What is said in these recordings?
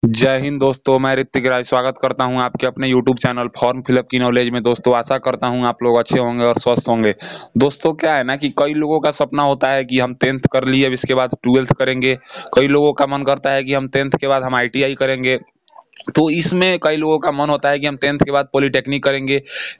जय हिंद दोस्तों, मैं ऋतिक राय स्वागत करता हूं आपके अपने YouTube चैनल फॉर्म फिलअप की नॉलेज में। दोस्तों आशा करता हूं आप लोग अच्छे होंगे और स्वस्थ होंगे। दोस्तों क्या है ना कि कई लोगों का सपना होता है कि हम 10th कर लिए, अब इसके बाद 12th करेंगे। कई लोगों का मन करता है कि हम 10th के बाद हम ITI करेंगे। तो इसमें कई लोगों का मन होता है कि हम 10th के बाद पॉलिटेक्निक करेंगे,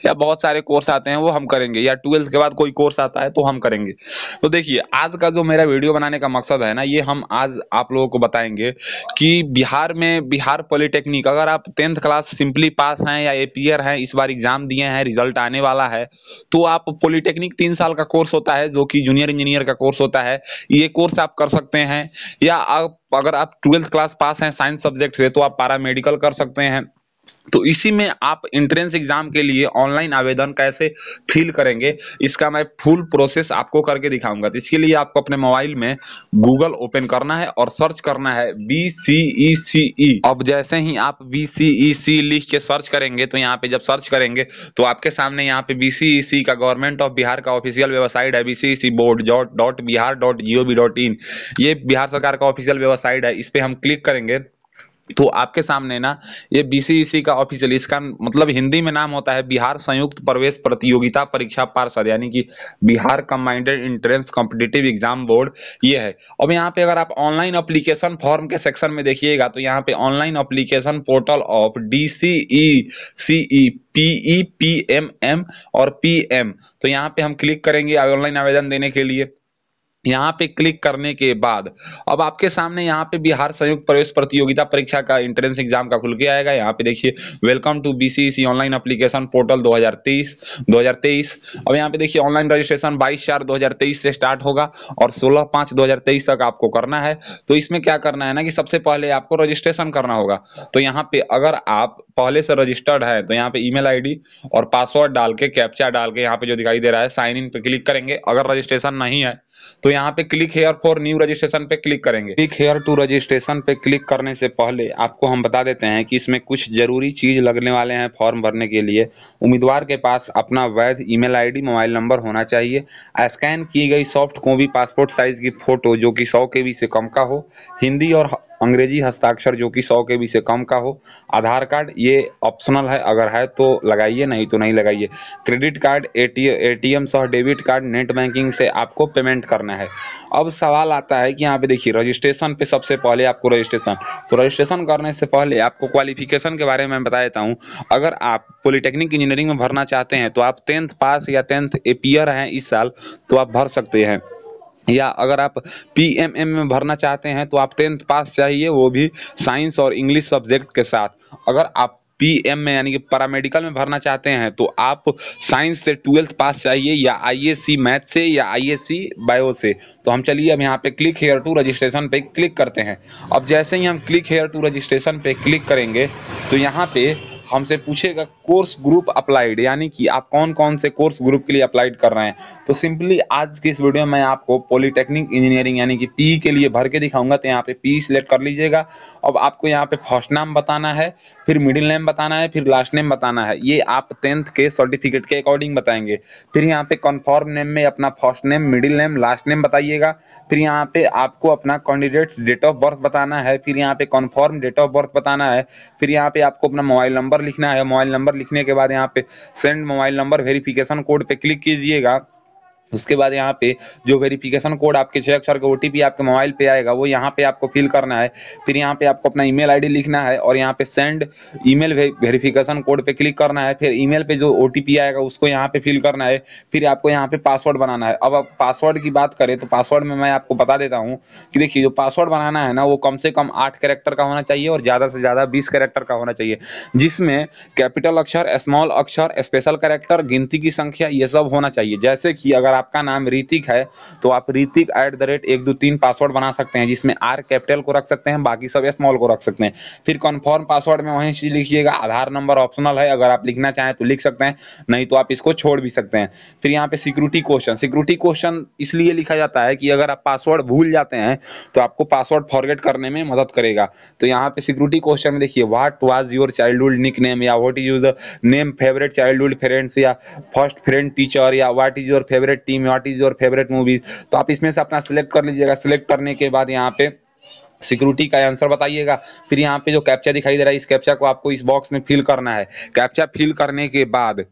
या बहुत सारे कोर्स आते हैं वो हम करेंगे, या 12th के बाद कोई कोर्स आता है तो हम करेंगे। तो देखिए, आज का जो मेरा वीडियो बनाने का मकसद है ना, ये हम आज आप लोगों को बताएंगे कि बिहार में बिहार पॉलिटेक्निक, अगर आप 10th क्लास सिंपली पास हैं या एपीयर हैं, इस बार एग्जाम दिए हैं, रिजल्ट आने वाला है, तो आप पॉलिटेक्निक 3 साल का कोर्स होता है जो कि जूनियर इंजीनियर का कोर्स होता है। ये कोर्स आप कर सकते हैं। या आप अगर आप 12th क्लास पास हैं साइंस सब्जेक्ट से, तो आप पारा मेडिकल कर सकते हैं। तो इसी में आप एंट्रेंस एग्जाम के लिए ऑनलाइन आवेदन कैसे फिल करेंगे, इसका मैं फुल प्रोसेस आपको करके दिखाऊंगा। तो इसके लिए आपको अपने मोबाइल में गूगल ओपन करना है और सर्च करना है BCECE। अब जैसे ही आप BCEC लिख के सर्च करेंगे, तो यहाँ पे जब सर्च करेंगे तो आपके सामने यहाँ पे BCEC का गवर्नमेंट ऑफ बिहार का ऑफिशियल वेबसाइट है, BCEC board.bihar.gov.in। ये बिहार सरकार का ऑफिशियल वेबसाइट है, इस पे हम क्लिक करेंगे तो आपके सामने ना ये BCEC का ऑफिशियल, इसका मतलब हिंदी में नाम होता है बिहार संयुक्त प्रवेश प्रतियोगिता परीक्षा पार्षद, यानी कि Bihar combined entrance competitive exam board, ये है। अब यहाँ पे अगर आप ऑनलाइन एप्लीकेशन फॉर्म के सेक्शन में देखिएगा, तो यहाँ पे online application portal of DCECE PEPMM और PM, तो यहाँ पे हम क्लिक करेंगे ऑनलाइन आवेदन देने के लिए। यहाँ पे क्लिक करने के बाद अब आपके सामने यहाँ पे बिहार संयुक्त प्रवेश प्रतियोगिता परीक्षा का एंट्रेंस एग्जाम का खुल के आएगा। यहाँ पे देखिए, welcome to BCEC online application portal 2023। अब यहाँ पे देखिए, ऑनलाइन रजिस्ट्रेशन 22/4/2023 से स्टार्ट होगा और 16/5/2023 तक आपको करना है। तो इसमें क्या करना है ना कि सबसे पहले आपको रजिस्ट्रेशन करना होगा। तो यहाँ पे अगर आप पहले से रजिस्टर्ड है तो यहाँ पे ईमेल आईडी और पासवर्ड डाल के, कैप्चा डाल के, यहाँ पे जो दिखाई दे रहा है साइन इन पे क्लिक करेंगे। अगर रजिस्ट्रेशन नहीं है तो यहाँ पे click here for new registration पे क्लिक करेंगे। क्लिक हेयर टू रजिस्ट्रेशन पे क्लिक करने से पहले आपको हम बता देते हैं कि इसमें कुछ जरूरी चीज लगने वाले हैं फॉर्म भरने के लिए। उम्मीदवार के पास अपना वैध ईमेल आईडी, मोबाइल नंबर होना चाहिए। स्कैन की गई सॉफ्ट कॉपी पासपोर्ट साइज की फोटो जो कि 100 KB से कम का हो, हिंदी और अंग्रेजी हस्ताक्षर जो कि 100 KB से कम का हो। आधार कार्ड ये ऑप्शनल है, अगर है तो लगाइए, नहीं तो नहीं लगाइए। क्रेडिट कार्ड, ATM सह डेबिट कार्ड, नेट बैंकिंग से आपको पेमेंट करना है। अब सवाल आता है कि यहाँ पे देखिए, रजिस्ट्रेशन पे सबसे पहले आपको रजिस्ट्रेशन करने से पहले आपको क्वालिफिकेशन के बारे में बता देता हूँ। अगर आप पॉलिटेक्निक इंजीनियरिंग में भरना चाहते हैं तो आप 10th पास या 10th एपियर हैं इस साल, तो आप भर सकते हैं। या अगर आप PMM में भरना चाहते हैं तो आप 10th पास चाहिए, वो भी साइंस और इंग्लिश सब्जेक्ट के साथ। अगर आप PM में यानी कि पैरामेडिकल में भरना चाहते हैं तो आप साइंस से 12th पास चाहिए, या ISC मैथ से, या ISC बायो से। तो हम चलिए अब यहाँ पे क्लिक हेयर टू रजिस्ट्रेशन पे क्लिक करते हैं। अब जैसे ही हम क्लिक हेयर टू रजिस्ट्रेशन पे क्लिक करेंगे तो यहाँ पे हमसे पूछेगा कोर्स ग्रुप अप्लाइड, यानी कि आप कौन कौन से कोर्स ग्रुप के लिए अप्लाइड कर रहे हैं। तो सिंपली आज की इस वीडियो में मैं आपको पॉलिटेक्निक इंजीनियरिंग यानी कि PE के लिए भर के दिखाऊंगा। तो यहाँ पे PE सिलेक्ट कर लीजिएगा। अब आपको यहाँ पे फर्स्ट नाम बताना है, फिर मिडिल नेम बताना है, फिर लास्ट नेम बताना है। ये आप 10th के सर्टिफिकेट के अकॉर्डिंग बताएंगे। फिर यहाँ पे कन्फर्म नेम में अपना first name, middle name, last name बताइएगा। फिर यहाँ पे आपको अपना कैंडिडेट डेट ऑफ बर्थ बताना है। फिर यहाँ पे कन्फर्म डेट ऑफ बर्थ बताना है। फिर यहाँ पे आपको अपना मोबाइल नंबर लिखना है। मोबाइल नंबर लिखने के बाद यहाँ पे send mobile number verification code पे क्लिक कीजिएगा। उसके बाद यहाँ पे जो वेरिफिकेशन कोड आपके 6 अक्षर का OTP आपके मोबाइल पे आएगा, वो यहाँ पे आपको फिल करना है। फिर यहाँ पे आपको अपना ईमेल आईडी लिखना है और यहाँ पे सेंड ईमेल वेरिफिकेशन कोड पे क्लिक करना है। फिर ईमेल पे जो OTP आएगा उसको यहाँ पे फिल करना है। फिर आपको यहाँ पे पासवर्ड बनाना है। अब आप पासवर्ड की बात करें तो पासवर्ड में मैं आपको बता देता हूँ कि देखिए, जो पासवर्ड बनाना है ना, वो कम से कम 8 कैरेक्टर का होना चाहिए और ज़्यादा से ज़्यादा 20 कैरेक्टर का होना चाहिए, जिसमें कैपिटल अक्षर, स्मॉल अक्षर, स्पेशल कैरेक्टर, गिनती की संख्या, ये सब होना चाहिए। जैसे कि अगर आपका नाम ऋतिक है तो आप ऋतिक @123 पासवर्ड बना सकते हैं, जिसमें R कैपिटल को रख सकते हैं, बाकी सब स्मॉल को रख सकते हैं। फिर कन्फर्म पासवर्ड में वही चीज लिखिएगा। आधार नंबर ऑप्शनल है, अगर आप लिखना चाहें तो लिख सकते हैं, नहीं तो आप इसको छोड़ भी सकते हैं। फिर यहाँ पे सिक्योरिटी क्वेश्चन इसलिए लिखा जाता है कि अगर आप पासवर्ड भूल जाते हैं तो आपको पासवर्ड फॉरगेट करने में मदद करेगा। तो यहाँ पे सिक्योरिटी क्वेश्चन में देखिए, what was your childhood nickname, या what is your name, favourite childhood friends, या फर्स्ट फ्रेंड टीचर, या what is your favourite team, what is your favourite movies. तो आप इसमें से अपना सिलेक्ट कर लीजिएगा। सिलेक्ट करने के बाद यहाँ पे सिक्योरिटी का आंसर बताइएगा। फिर यहाँ पे जो कैप्चा दिखाई दे रहा है, इस कैप्चा को आपको इस बॉक्स में फिल करना है। कैप्चा फिल करने के बाद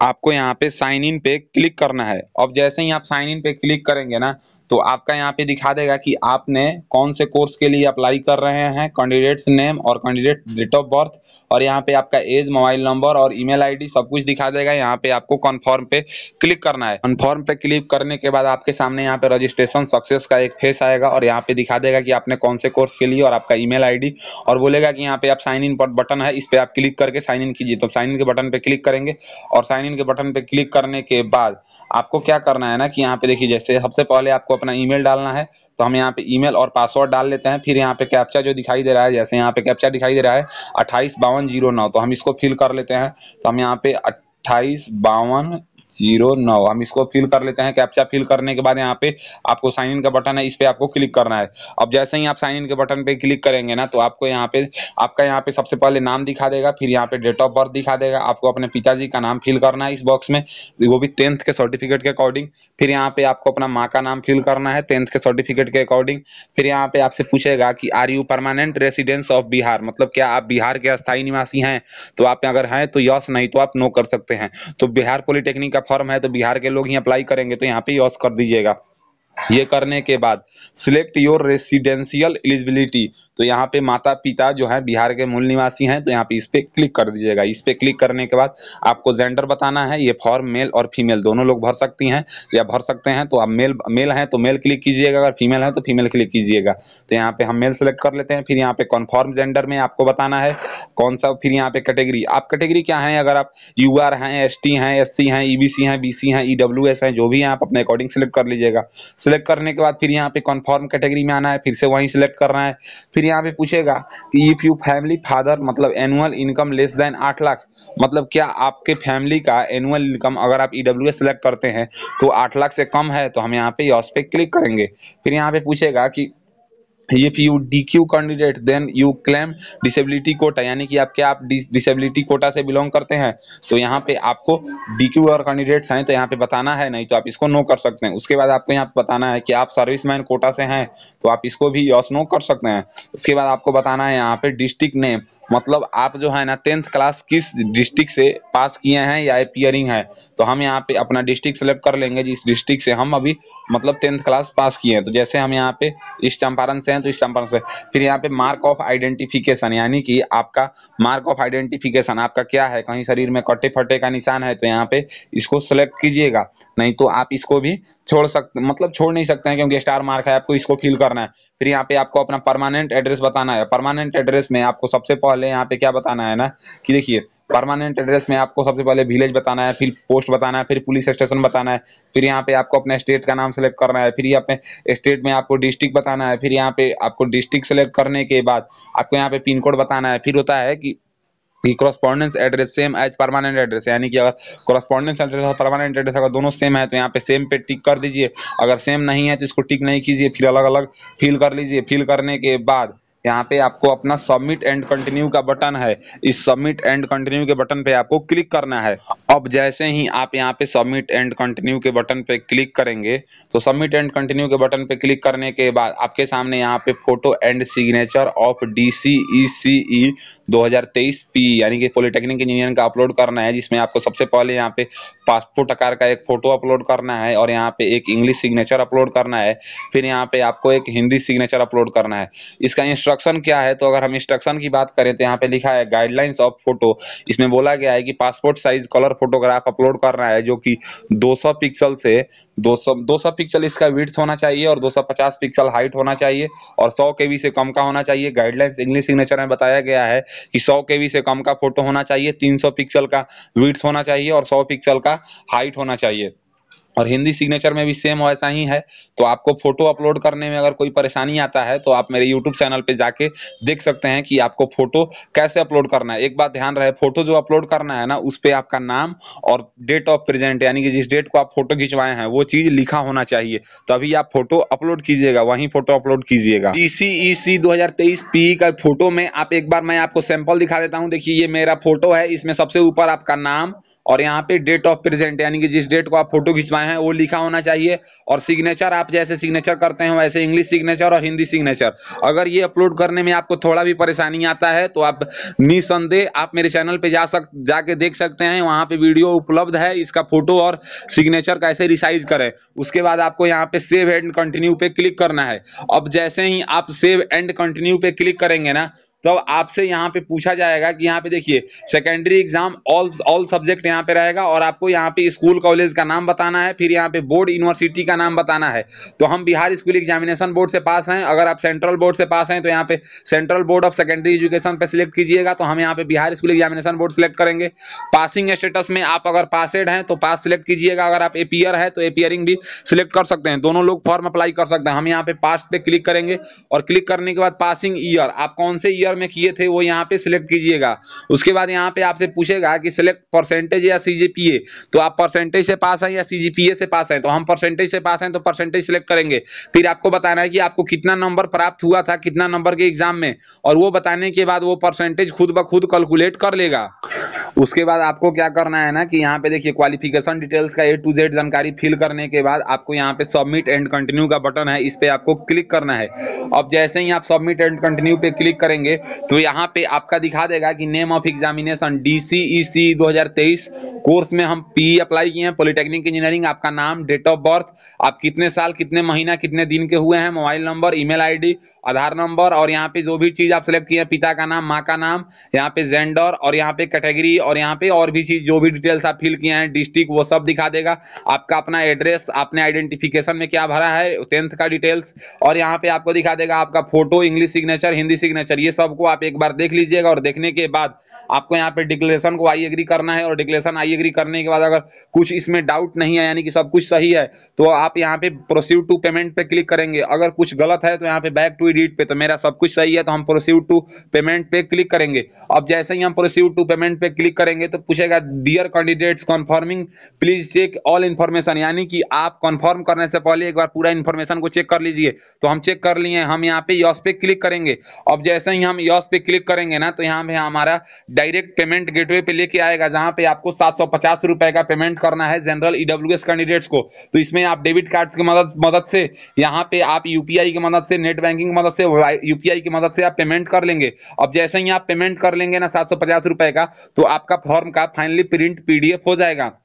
आपको यहाँ पे साइन इन पे क्लिक करना है। अब जैसे ही आप साइन इन पे क्लिक करेंगे ना, तो आपका यहाँ पे दिखा देगा कि आपने कौन से कोर्स के लिए अप्लाई कर रहे हैं, कैंडिडेट्स नेम और कैंडिडेट डेट ऑफ बर्थ, और यहाँ पे आपका एज, मोबाइल नंबर और ईमेल आईडी सब कुछ दिखा देगा। यहाँ पे आपको कन्फर्म पे क्लिक करना है। कन्फर्म पे क्लिक करने के बाद आपके सामने यहाँ पे रजिस्ट्रेशन सक्सेस का एक फेस आएगा और यहाँ पे दिखा देगा कि आपने कौन से कोर्स के लिए और आपका ईमेल आईडी, और बोलेगा कि यहाँ पे आप साइन इन पर बटन है, इस पे आप क्लिक करके साइन इन कीजिए। तो साइन इन के बटन पे क्लिक करेंगे और साइन इन के बटन पे क्लिक करने के बाद आपको क्या करना है ना कि यहाँ पे देखिए, जैसे सबसे पहले आपको अपना ईमेल डालना है, तो हम यहाँ पे ईमेल और पासवर्ड डाल लेते हैं। फिर यहाँ पे कैप्चा जो दिखाई दे रहा है, जैसे यहाँ पे कैप्चा दिखाई दे रहा है 285209, तो हम इसको फिल कर लेते हैं। तो हम यहाँ पे 285209 हम इसको फिल कर लेते हैं। कैप्चा फिल करने के बाद यहाँ पे आपको साइन इन का बटन है, इस पे आपको क्लिक करना है। अब जैसे ही आप साइन इन के बटन पे क्लिक करेंगे ना, तो आपको यहाँ पे आपका यहाँ पे सबसे पहले नाम दिखा देगा, फिर यहाँ पे डेट ऑफ बर्थ दिखा देगा। आपको अपने पिताजी का नाम फिल करना है इस बॉक्स में, वो भी 10th के सर्टिफिकेट के अकॉर्डिंग। फिर यहाँ पे आपको अपना माँ का नाम फिल करना है 10th के सर्टिफिकेट के अकॉर्डिंग। फिर यहाँ पे आपसे पूछेगा कि are you permanent residence of Bihar, मतलब क्या आप बिहार के अस्थायी निवासी हैं। तो आप अगर हैं तो यस, नहीं तो आप नो कर सकते हैं। तो बिहार पॉलिटेक्निक का फॉर्म है, तो बिहार के लोग ही अप्लाई करेंगे, तो यहाँ पे यस कर दीजिएगा। ये करने के बाद सिलेक्ट योर रेसिडेंशियल एलिजिबिलिटी, तो यहाँ पे माता पिता जो है बिहार के मूल निवासी हैं, तो यहाँ पे इस पे क्लिक कर दीजिएगा। इस पे क्लिक करने के बाद आपको जेंडर बताना है। ये फॉर्म मेल और फीमेल दोनों लोग भर सकती हैं या भर सकते हैं। तो आप मेल हैं तो मेल क्लिक कीजिएगा, अगर फीमेल है तो फीमेल क्लिक कीजिएगा। तो यहाँ पे हम मेल सेलेक्ट कर लेते हैं। फिर यहाँ पे कन्फर्म जेंडर में आपको बताना है कौन सा। फिर यहाँ पे कैटेगरी, आप कैटेगरी क्या है, अगर आप यूआर हैं, एसटी हैं, एससी हैं, ईबीसी हैं, बीसी हैं, ईडब्ल्यूएस हैं, जो भी हैं आप अपने अकॉर्डिंग सेलेक्ट कर लीजिएगा। सेलेक्ट करने के बाद फिर यहाँ पे कन्फर्म कैटेगरी में आना है, फिर से वहीं सेलेक्ट करना है। फिर यहाँ पे पूछेगा कि इफ यू फैमिली फादर, मतलब annual income less than 8 lakh, मतलब क्या आपके फैमिली का एनुअल इनकम, अगर आप ईडब्ल्यूएस सेलेक्ट करते हैं तो 8 लाख से कम है, तो हम यहाँ पे यस पे क्लिक करेंगे। फिर यहाँ पे पूछेगा कि if you DQ candidate then you claim disability quota, यानी कि आप क्या आप डिसेबिलिटी कोटा से बिलोंग करते हैं। तो यहाँ पे आपको DQ और कैंडिडेट्स हैं तो यहाँ पे बताना है, नहीं तो आप इसको नो कर सकते हैं। उसके बाद आपको यहाँ पे बताना है कि आप सर्विसमैन कोटा से हैं, तो आप इसको भी यस नो कर सकते हैं। उसके बाद आपको बताना है यहाँ पे डिस्ट्रिक्ट नेम, मतलब आप जो है ना 10th क्लास किस डिस्ट्रिक्ट से पास किए हैं या अपीयरिंग है। तो हम यहाँ पे अपना डिस्ट्रिक्ट सेलेक्ट कर लेंगे जिस डिस्ट्रिक्ट से हम अभी मतलब 10th क्लास पास किए हैं। तो जैसे हम यहाँ पे इस चंपारण से हैं तो इस चंपारण से। फिर यहाँ पे मार्क ऑफ आइडेंटिफिकेशन, यानी कि आपका मार्क ऑफ आइडेंटिफिकेशन आपका क्या है, कहीं शरीर में कटे फटे का निशान है तो यहाँ पे इसको सेलेक्ट कीजिएगा, नहीं तो आप इसको भी छोड़ सकते, मतलब छोड़ नहीं सकते हैं क्योंकि स्टार मार्क है, आपको इसको फिल करना है। फिर यहाँ पे आपको अपना परमानेंट एड्रेस बताना है। परमानेंट एड्रेस में आपको सबसे पहले यहाँ पे क्या बताना है ना कि देखिए, परमानेंट एड्रेस में आपको सबसे पहले विलेज बताना है, फिर पोस्ट बताना है, फिर पुलिस स्टेशन बताना है। फिर यहाँ पे आपको अपने स्टेट का नाम सेलेक्ट करना है। फिर ये अपने स्टेट में आपको डिस्ट्रिक्ट बताना है। फिर यहाँ पे आपको डिस्ट्रिक्ट सेलेक्ट करने के बाद आपको यहाँ पे पिन कोड बताना है। फिर होता है कि correspondence address same as permanent address, यानी कि अगर कॉरेस्पॉन्डेंस एड्रेस और परमानेंट एड्रेस अगर दोनों सेम है तो यहाँ पे सेम पे टिक कर दीजिए। अगर सेम नहीं है तो इसको टिक नहीं कीजिए, फिर अलग अलग फिल कर लीजिए। फिल करने के बाद यहाँ पे आपको अपना सबमिट एंड कंटिन्यू का बटन है, इस सबमिट एंड कंटिन्यू के बटन पे आपको क्लिक करना है। अब जैसे ही आप यहाँ पे सबमिट एंड कंटिन्यू के बटन पे क्लिक करेंगे, तो सबमिट एंड कंटिन्यू के बटन पे क्लिक करने के बाद आपके सामने यहाँ पे photo and signature of DCECE 2023 P यानी कि पॉलिटेक्निक इंजीनियर का अपलोड करना है, जिसमें आपको सबसे पहले यहाँ पे पासपोर्ट आकार का एक फोटो अपलोड करना है और यहाँ पे एक इंग्लिश सिग्नेचर अपलोड करना है। फिर यहाँ पे आपको एक हिंदी सिग्नेचर अपलोड करना है। इसका इंस्ट्रक्शन क्या है, तो अगर हम इंस्ट्रक्शन की बात करें तो यहाँ पे लिखा है गाइडलाइंस ऑफ फोटो। इसमें बोला गया है कि passport size colour photograph upload करना है जो कि 200 पिक्सल से 200 पिक्सल इसका विड्थ होना चाहिए और 250 पिक्सल हाइट होना चाहिए और 100 KB से कम का होना चाहिए। गाइडलाइंस इंग्लिश सिग्नेचर में बताया गया है कि 100 KB से कम का फोटो होना चाहिए, 300 पिक्सल का विड्थ होना चाहिए और 100 पिक्सल का हाइट होना चाहिए। और हिंदी सिग्नेचर में भी सेम वैसा ही है। तो आपको फोटो अपलोड करने में अगर कोई परेशानी आता है तो आप मेरे यूट्यूब चैनल पे जाके देख सकते हैं कि आपको फोटो कैसे अपलोड करना है। एक बात ध्यान रहे, फोटो जो अपलोड करना है ना उस पे आपका नाम और डेट ऑफ प्रेजेंट यानी कि जिस डेट को आप फोटो खिंचवाए हैं वो चीज लिखा होना चाहिए, तभी आप फोटो अपलोड कीजिएगा, वहीं फोटो अपलोड कीजिएगा। DCEC 2023 P का फोटो में आप एक बार मैं आपको सैंपल दिखा देता हूं। देखिए ये मेरा फोटो है, इसमें सबसे ऊपर आपका नाम और यहाँ पे डेट ऑफ प्रेजेंट यानी कि जिस डेट को आप फोटो खिंचवाए हैं वो लिखा होना चाहिए, और सिग्नेचर आप जैसे सिग्नेचर करते हैं वैसे इंग्लिश सिग्नेचर और हिंदी सिग्नेचर। अगर ये अपलोड करने में आपको थोड़ा भी परेशानी आता है तो आप निसंदेह आप मेरे चैनल पे जाके देख सकते हैं, वहां पे वीडियो उपलब्ध है इसका फोटो और सिग्नेचर कैसे रिसाइज करें। उसके बाद आपको यहाँ पे सेव एंड कंटिन्यू पे क्लिक करना है। अब जैसे ही आप सेव एंड कंटिन्यू पे क्लिक करेंगे ना, तो आपसे यहाँ पे पूछा जाएगा कि यहाँ पे देखिए सेकेंडरी एग्जाम ऑल सब्जेक्ट यहाँ पे रहेगा, और आपको यहाँ पे स्कूल कॉलेज का नाम बताना है, फिर यहाँ पे बोर्ड यूनिवर्सिटी का नाम बताना है। तो हम बिहार स्कूल एग्जामिनेशन बोर्ड से पास हैं, अगर आप सेंट्रल बोर्ड से पास हैं तो यहाँ पे central board of secondary education पे सिलेक्ट कीजिएगा, तो हम यहाँ पे Bihar school examination board select करेंगे। पासिंग स्टेटस में आप अगर पासेड हैं तो पास सिलेक्ट कीजिएगा, अगर आप एपियर है तो एपियरिंग भी सिलेक्ट कर सकते हैं, दोनों लोग फॉर्म अप्लाई कर सकते हैं। हम यहाँ पे पास पे क्लिक करेंगे, और क्लिक करने के बाद पासिंग ईयर आप कौन से ईयर में किए थे वो यहाँ पे सिलेक्ट कीजिएगा। उसके बाद यहाँ पे आपसे पूछेगा कि सिलेक्ट परसेंटेज या सीजीपीए, तो आप परसेंटेज से पास हैं या सीजीपीए से पास हैं, तो हम परसेंटेज से पास हैं तो परसेंटेज सिलेक्ट करेंगे। फिर आपको बताना है कि आपको कितना नंबर प्राप्त हुआ था कितना नंबर के एग्जाम में, और वो बताने के बाद वो परसेंटेज खुद ब खुद कैलकुलेट कर लेगा। उसके बाद आपको क्या करना है ना कि यहाँ पे देखिए क्वालिफिकेशन डिटेल्स का A to Z जानकारी फिल करने के बाद आपको यहाँ पे सबमिट एंड कंटिन्यू का बटन है, इस पे आपको क्लिक करना है। अब जैसे ही आप सबमिट एंड कंटिन्यू पे क्लिक करेंगे तो यहाँ पे आपका दिखा देगा कि name of examination DCEC 2023 course में हम PE अप्लाई किए हैं, पॉलिटेक्निक इंजीनियरिंग, आपका नाम, डेट ऑफ बर्थ, आप कितने साल कितने महीना कितने दिन के हुए हैं, मोबाइल नंबर, ईमेल ID, आधार नंबर, और यहाँ पे जो भी चीज आप सिलेक्ट किए हैं, पिता का नाम, माँ का नाम, यहाँ पे जेंडर, और यहाँ पे कैटेगरी, और यहाँ पे और भी चीज जो भी डिटेल्स आप फिल किए हैं, डिस्ट्रिक्ट, वो सब दिखा देगा। आपका अपना एड्रेस, आपने आइडेंटिफिकेशन में क्या भरा है, 10th का डिटेल्स, और यहाँ पे आपको दिखा देगा आपका photo, English signature, Hindi signature, ये सबको आप एक बार देख लीजिएगा। और देखने के बाद आपको यहाँ पे डिक्लेरेशन को आई एग्री करना है, और डिक्लेरेशन आई एग्री करने के बाद अगर कुछ इसमें डाउट नहीं है यानी कि सब कुछ सही है तो आप यहाँ पे प्रोसीड टू पेमेंट पे क्लिक करेंगे। अगर कुछ गलत है तो यहाँ पे बैक टू एडिट पे, तो मेरा सब कुछ सही है तो हम प्रोसीड टू पेमेंट पे क्लिक करेंगे। अब जैसे ही हम प्रोसीड टू पेमेंट पे क्लिक करेंगे तो पूछेगा dear candidates confirming please check all information, यानी कि आप कंफर्म करने से पहले एक बार पूरा इन्फॉर्मेशन को चेक कर लीजिए। तो हम चेक कर लिए, हम यहाँ पे यस पे क्लिक करेंगे। अब जैसे ही हम यस पे क्लिक करेंगे ना तो यहाँ पे हमारा डायरेक्ट पेमेंट गेटवे पे लेके आएगा, जहां पे आपको 750 रुपए का पेमेंट करना है जनरल EWS कैंडिडेट्स को। तो इसमें आप डेबिट कार्ड की मदद से, यहाँ पे आप यूपीआई की मदद से, नेट बैंकिंग की मदद से, यूपीआई की मदद से आप पेमेंट कर लेंगे। अब जैसे ही आप पेमेंट कर लेंगे ना 750 रुपए का, तो आपका फॉर्म का फाइनली प्रिंट PDF हो जाएगा।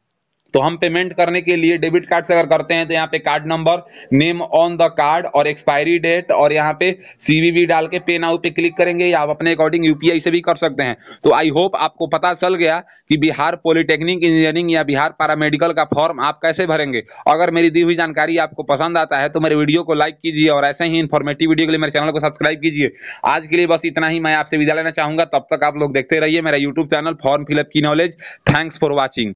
तो हम पेमेंट करने के लिए डेबिट कार्ड से अगर करते हैं तो यहाँ पे card number, name on the card, और एक्सपायरी डेट, और यहाँ पे CVV डाल के पे नाउ पे क्लिक करेंगे, या आप अपने अकॉर्डिंग UPI से भी कर सकते हैं। तो आई होप आपको पता चल गया कि बिहार पॉलिटेक्निक इंजीनियरिंग या बिहार पैरामेडिकल का फॉर्म आप कैसे भरेंगे। अगर मेरी दी हुई जानकारी आपको पसंद आता है तो मेरे वीडियो को लाइक कीजिए, और ऐसे ही इन्फॉर्मेटिव वीडियो के लिए मेरे चैनल को सब्सक्राइब कीजिए। आज के लिए बस इतना ही, मैं आपसे विदा लेना चाहूंगा। तब तक आप लोग देखते रहिए मेरा यूट्यूब चैनल फॉर्म फिलअप की नॉलेज। Thanks for watching.